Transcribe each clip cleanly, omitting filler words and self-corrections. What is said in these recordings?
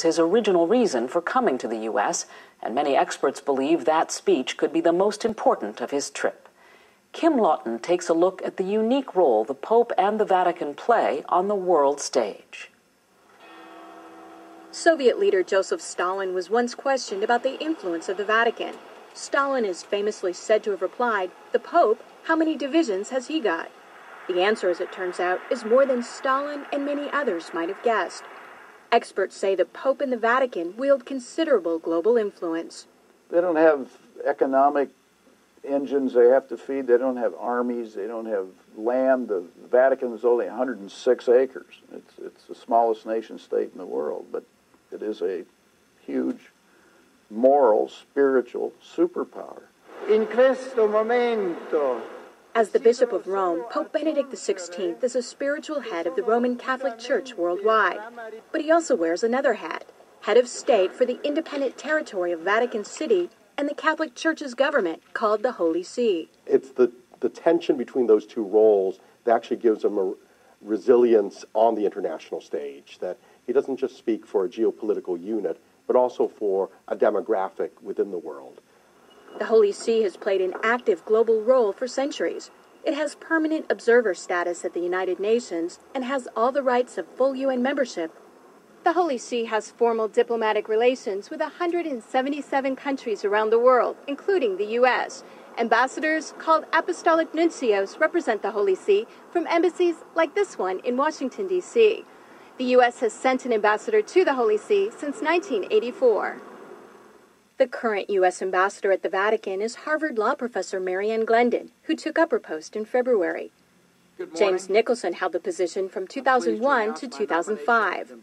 his original reason for coming to the U.S., and many experts believe that speech could be the most important of his trip. Kim Lawton takes a look at the unique role the Pope and the Vatican play on the world stage. Soviet leader Joseph Stalin was once questioned about the influence of the Vatican. Stalin is famously said to have replied, "The Pope, how many divisions has he got?" The answer, as it turns out, is more than Stalin and many others might have guessed. Experts say the Pope and the Vatican wield considerable global influence. They don't have economic engines they have to feed. They don't have armies. They don't have land. The Vatican is only 106 acres. It's the smallest nation state in the world, but it is a huge moral, spiritual superpower. In questo momento. As the Bishop of Rome, Pope Benedict XVI is a spiritual head of the Roman Catholic Church worldwide. But he also wears another hat, head of state for the independent territory of Vatican City and the Catholic Church's government, called the Holy See. It's the tension between those two roles that actually gives him a resilience on the international stage, that he doesn't just speak for a geopolitical unit, but also for a demographic within the world. The Holy See has played an active global role for centuries. It has permanent observer status at the United Nations and has all the rights of full UN membership. The Holy See has formal diplomatic relations with 177 countries around the world, including the U.S. Ambassadors, called apostolic nuncios, represent the Holy See from embassies like this one in Washington, D.C. The U.S. has sent an ambassador to the Holy See since 1984. The current U.S. ambassador at the Vatican is Harvard law professor Marianne Glendon, who took up her post in February. James Nicholson held the position from 2001 to 2005.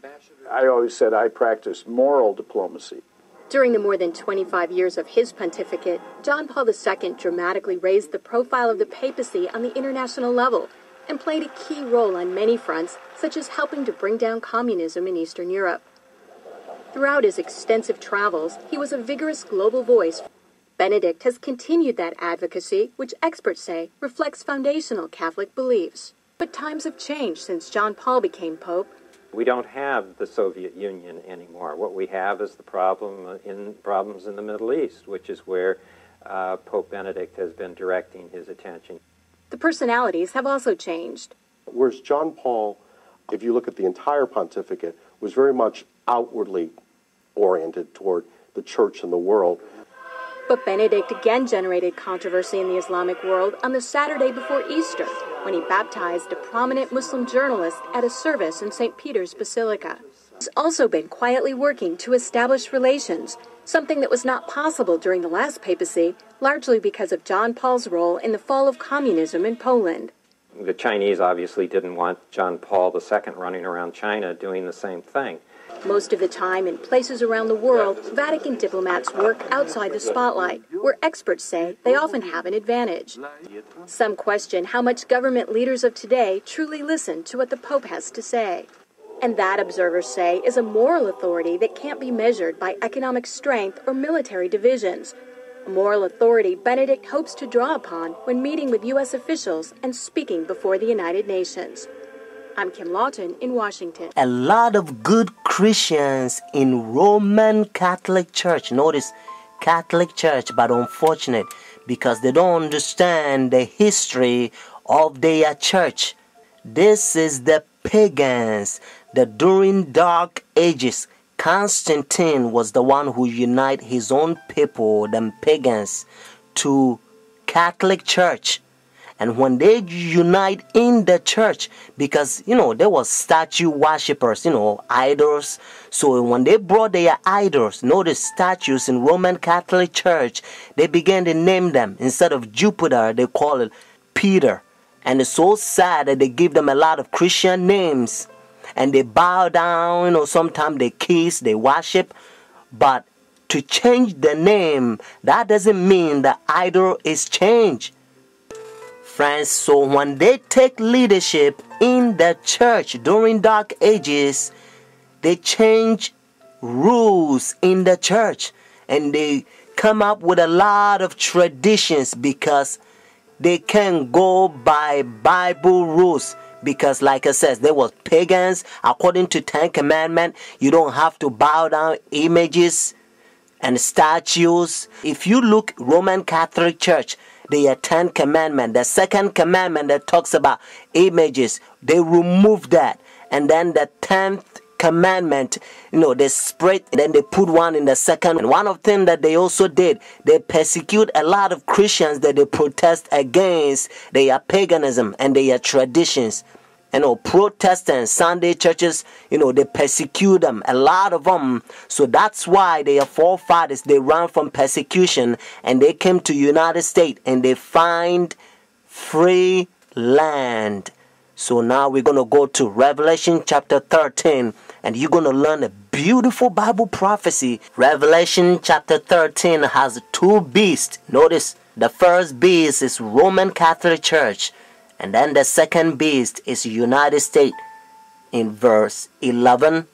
I always said I practice moral diplomacy. During the more than 25 years of his pontificate, John Paul II dramatically raised the profile of the papacy on the international level and played a key role on many fronts, such as helping to bring down communism in Eastern Europe. Throughout his extensive travels, he was a vigorous global voice. Benedict has continued that advocacy, which experts say reflects foundational Catholic beliefs. But times have changed since John Paul became Pope. We don't have the Soviet Union anymore. What we have is the problems in the Middle East, which is where Pope Benedict has been directing his attention. The personalities have also changed. Whereas John Paul, if you look at the entire pontificate, was very much outwardly oriented toward the church and the world. But Benedict again generated controversy in the Islamic world on the Saturday before Easter, when he baptized a prominent Muslim journalist at a service in St. Peter's Basilica. He's also been quietly working to establish relations, something that was not possible during the last papacy, largely because of John Paul's role in the fall of communism in Poland. The Chinese obviously didn't want John Paul II running around China doing the same thing. Most of the time, in places around the world, Vatican diplomats work outside the spotlight, where experts say they often have an advantage. Some question how much government leaders of today truly listen to what the Pope has to say. And that, observers say, is a moral authority that can't be measured by economic strength or military divisions. A moral authority Benedict hopes to draw upon when meeting with U.S. officials and speaking before the United Nations. I'm Kim Lawton in Washington. A lot of good Christians in Roman Catholic Church, notice Catholic Church, but unfortunate because they don't understand the history of their church. This is the pagans that during dark ages, Constantine was the one who united his own people, them pagans, to Catholic Church. And when they unite in the church, because, there was statue worshippers, idols. So when they brought their idols, notice statues in Roman Catholic Church, they began to name them. Instead of Jupiter, they call it Peter. And it's so sad that they give them a lot of Christian names. And they bow down, sometimes they kiss, they worship. But to change the name, that doesn't mean the idol is changed. Friends, so when they take leadership in the church during dark ages, they change rules in the church. And they come up with a lot of traditions because they can't go by Bible rules. Because like I said, they were pagans. According to 10 Commandments, you don't have to bow down images and statues. If you look Roman Catholic Church, they are 10 Commandments. The second commandment that talks about images, they remove that. And then the 10th commandment, they spread, and then they put one in the second. And one of them that they also did, they persecute a lot of Christians that they protest against their paganism and their traditions. Protestants, Sunday churches, they persecute them, a lot of them. So that's why their forefathers, they ran from persecution and they came to United States and they find free land. So now we're going to go to Revelation chapter 13 and you're going to learn a beautiful Bible prophecy. Revelation chapter 13 has 2 beasts. Notice the first beast is Roman Catholic Church. And then the second beast is United States. In verse 11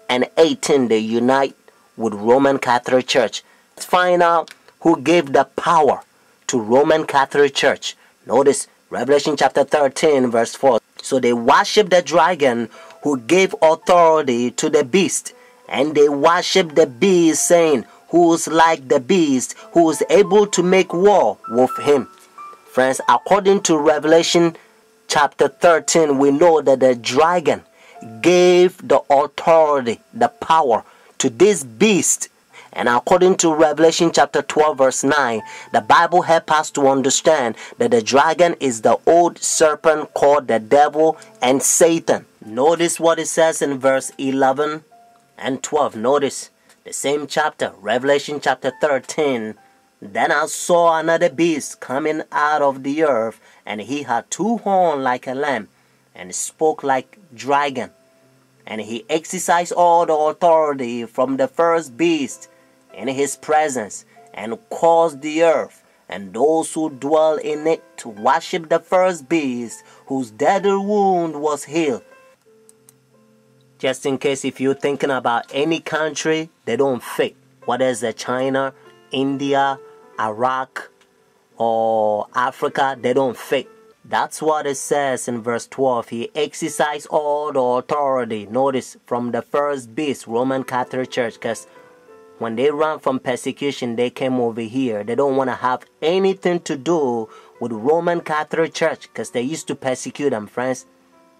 and 18, they unite with Roman Catholic Church. Let's find out who gave the power to Roman Catholic Church. Notice Revelation chapter 13, verse 4. So they worship the dragon who gave authority to the beast. And they worship the beast, saying, who's like the beast, who is able to make war with him. Friends, according to Revelation chapter 13, we know that the dragon gave the authority, the power to this beast. And according to Revelation chapter 12, verse 9, the Bible helps us to understand that the dragon is the old serpent called the devil and Satan. Notice what it says in verse 11 and 12. Notice the same chapter, Revelation chapter 13. Then I saw another beast coming out of the earth, and he had 2 horns like a lamb, and spoke like dragon. And he exercised all the authority from the first beast in his presence, and caused the earth and those who dwell in it to worship the first beast, whose deadly wound was healed. Just in case if you're thinking about any country, they don't fit. Whether it's China, India, Iraq, or Africa, they don't fit. That's what it says in verse 12. He exercised all the authority. Notice from the first beast, Roman Catholic Church, because when they ran from persecution, they came over here. They don't want to have anything to do with Roman Catholic Church because they used to persecute them, friends.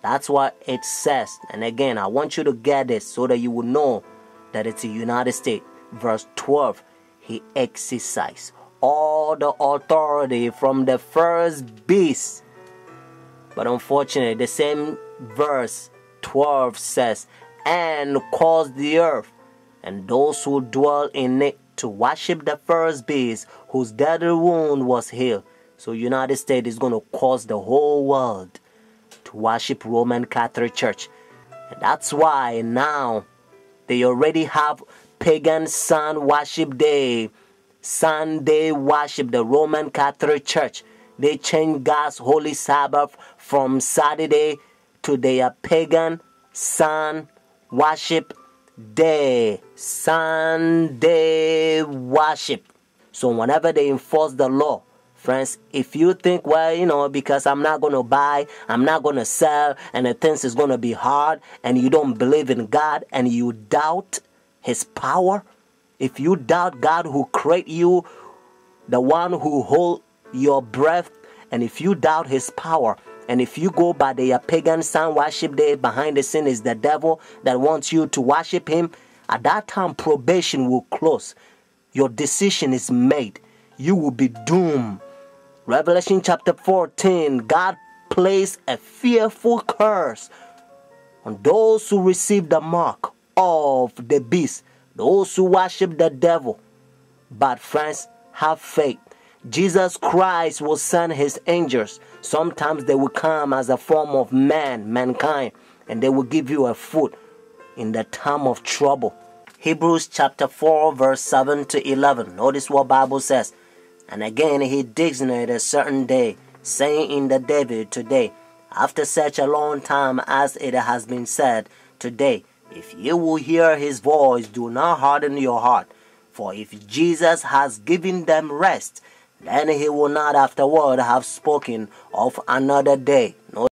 That's what it says. And again, I want you to get this so that you will know that it's the United States. Verse 12, he exercised all the authority from the first beast. But unfortunately, the same verse 12 says, and caused the earth and those who dwell in it to worship the first beast, whose deadly wound was healed. So United States is going to cause the whole world to worship Roman Catholic Church. And that's why now they already have pagan sun worship day, Sunday worship, the Roman Catholic Church. They changed God's holy Sabbath from Saturday to their pagan sun worship day, Sunday worship. So whenever they enforce the law, friends, if you think, well, because I'm not going to buy, I'm not going to sell, and the things is going to be hard, and you don't believe in God, and you doubt his power, if you doubt God who created you, the one who holds your breath, and if you doubt his power, and if you go by the pagan sun worship day, behind the scene is the devil that wants you to worship him, at that time probation will close. Your decision is made. You will be doomed. Revelation chapter 14, God placed a fearful curse on those who receive the mark of the beast, those who worship the devil. But friends, have faith. Jesus Christ will send his angels. Sometimes they will come as a form of mankind, and they will give you a food in the time of trouble. Hebrews chapter 4, verse 7 to 11. Notice what Bible says. And again he designated a certain day, saying in the David today, after such a long time as it has been said, today, if you will hear his voice, do not harden your heart. For if Jesus has given them rest, then he will not afterward have spoken of another day.